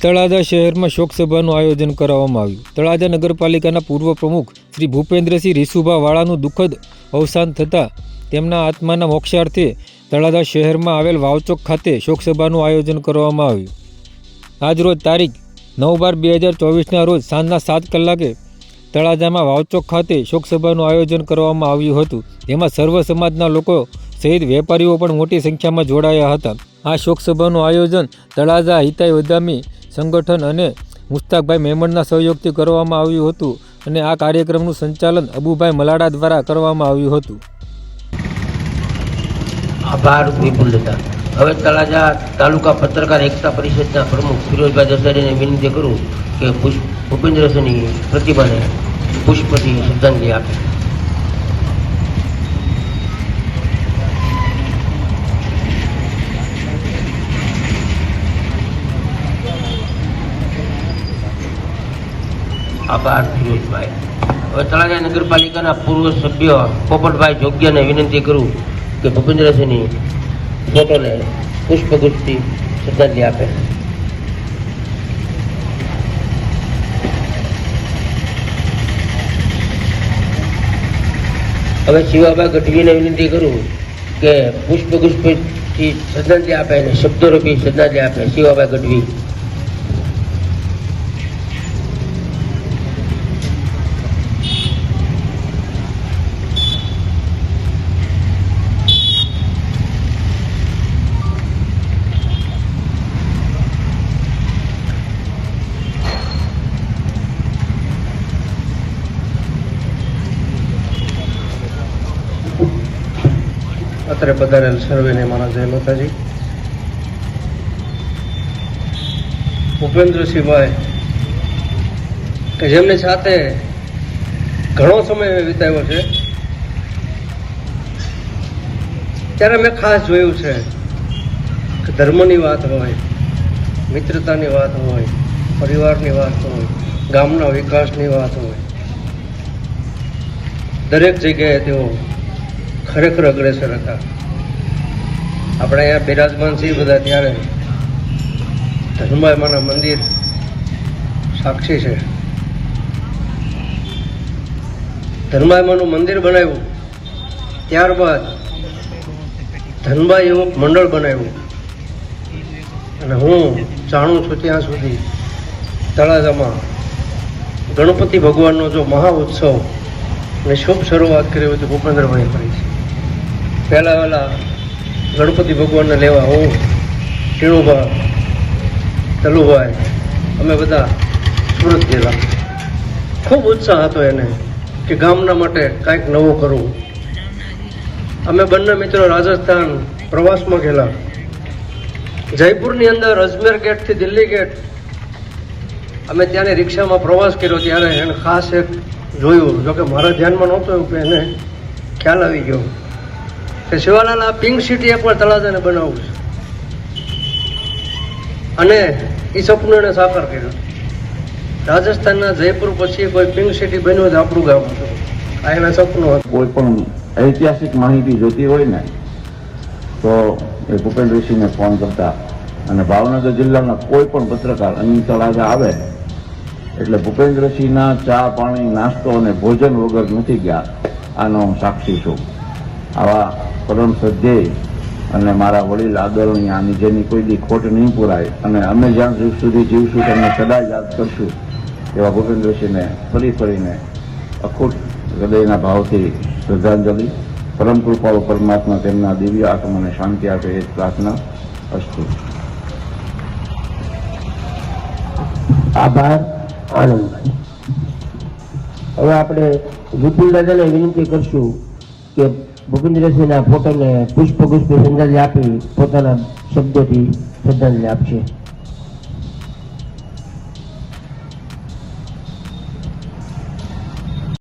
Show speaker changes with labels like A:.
A: તળાજા શહેરમાં શોકસભાનું આયોજન કરવામાં આવ્યું. તળાજા નગરપાલિકાના પૂર્વ પ્રમુખ શ્રી ભૂપેન્દ્રસિંહ રીસુભા વાળાનું દુઃખદ અવસાન થતાં તેમના આત્માના મોક્ષાર્થે તળાજા શહેરમાં આવેલ વાવચોક ખાતે શોકસભાનું આયોજન કરવામાં આવ્યું. આજરોજ તારીખ 9/12/2024ના રોજ સાંજના 7 કલાકે તળાજામાં વાવચોક ખાતે શોકસભાનું આયોજન કરવામાં આવ્યું હતું. જેમાં સર્વ સમાજના લોકો સહિત વેપારીઓ પણ મોટી સંખ્યામાં જોડાયા હતા. આ શોકસભાનું આયોજન તળાજા હિતાય વદામી સંગઠન અને મુસ્તાકભાઈ મેમણના સહયોગથી કરવામાં આવ્યું હતું અને આ કાર્યક્રમનું સંચાલન અબુભાઈ મલાડા દ્વારા કરવામાં આવ્યું હતું.
B: આભાર વિપુલ દાદા. હવે તળાજા તાલુકા પત્રકાર એકતા પરિષદના પ્રમુખ ફિરોઝભાઈ દસાડીને વિનંતી કરું કે ભૂપેન્દ્રસિંહની પ્રતિભાને પુષ્પથી શ્રદ્ધાંજલિ આપે. આભાર ફિરોઝભાઈ. હવે તળાજા નગરપાલિકાના પૂર્વ સભ્ય પોપટભાઈ જોગ્યને વિનંતી કરું કે ભૂપેન્દ્રસિંહની ફોટોને પુષ્પગુચ્છથી શ્રદ્ધાંજલિ આપે. હવે શિવાભાઈ ગઢવીને વિનંતી કરું કે પુષ્પગુચ્છથી શ્રદ્ધાંજલિ આપે અને શબ્દરૂપી શ્રદ્ધાંજલિ આપે. શિવાભાઈ ગઢવી.
C: અત્રે પધારેલ સર્વેને મારા જય માતાજી. ભૂપેન્દ્રસિંહભાઈ કે જેમની સાથે ઘણો સમય વિતાવ્યો છે, ત્યારે મેં ખાસ જોયું છે કે ધર્મની વાત હોય, મિત્રતાની વાત હોય, પરિવારની વાત હોય, ગામના વિકાસની વાત હોય, દરેક જગ્યાએ તેઓ ખરેખર અગ્રેસર હતા. આપણે અહીંયા બિરાજમાન છીએ બધા, ત્યારે ધનભાઈ માના મંદિર સાક્ષી છે. ધનભાઈ માનું મંદિર બનાવ્યું, ત્યારબાદ ધનભાઈ યુવક મંડળ બનાવ્યું અને હું જાણું છું ત્યાં સુધી તળાજામાં ગણપતિ ભગવાનનો જો મહા ઉત્સવ અને શુભ શરૂઆત કરી હોય તો ભૂપેન્દ્રભાઈ કરી છે. પહેલાં ગણપતિ ભગવાનને લેવા હું, ટીણુભા, તલુભાઈ, અમે બધા સુરત ગયેલા. ખૂબ ઉત્સાહ હતો એને કે ગામના માટે કાંઈક નવું કરવું. અમે બંને મિત્રો રાજસ્થાન પ્રવાસમાં ગયેલા. જયપુરની અંદર અજમેર ગેટથી દિલ્હી ગેટ અમે ત્યાંની રિક્ષામાં પ્રવાસ કર્યો. ત્યારે એને ખાસ એક જોયું, જોકે મારા ધ્યાનમાં નહોતું એવું કે એને ખ્યાલ આવી ગયો કે શિવાલાલ આ પિંક સિટીએ પણ તળાજાને બનાવવું છે. અને એ સપનું એને સાકાર કર્યું. રાજસ્થાનના જયપુર પછી કોઈ પિંક સિટી બન્યું તો આપણું ગામ હતું. આ એના સપનું હતું.
D: કોઈ પણ ઐતિહાસિક માહિતી જોતી હોય ને તો એ ભૂપેન્દ્રસિંહને ફોન કરતા, અને ભાવનગર જિલ્લાના કોઈ પણ પત્રકાર અહીં તળાજા આવે એટલે ભૂપેન્દ્રસિંહના ચા પાણી નાસ્તો અને ભોજન વગર નથી ગયા. આનો હું સાક્ષી છું. આવા પરમ શ્રદ્ધેય અને મારા વડીલ આદરણીય આની જેની કોઈ દી ખોટ નહીં પૂરાય અને અમે જ્યાં સુધી જીવશું તેમને સદા યાદ કરશું એવા ભૂપેન્દ્રસિંહને ફરીને અખૂટ હૃદયના ભાવથી શ્રદ્ધાંજલિ. પરમ કૃપાળુ પરમાત્મા તેમના દિવ્ય આત્માને શાંતિ આપે એ પ્રાર્થના અસ્તુ.
B: આભાર આનંદભાઈ. હવે આપણે વિપુલ દાદાને વિનંતી કરશું કે ભૂપેન્દ્રસિંહના ફોટોને પુષ્પગુચ્છ શ્રદ્ધાંજલિ આપી પોતાના શબ્દોથી શ્રદ્ધાંજલિ આપશે.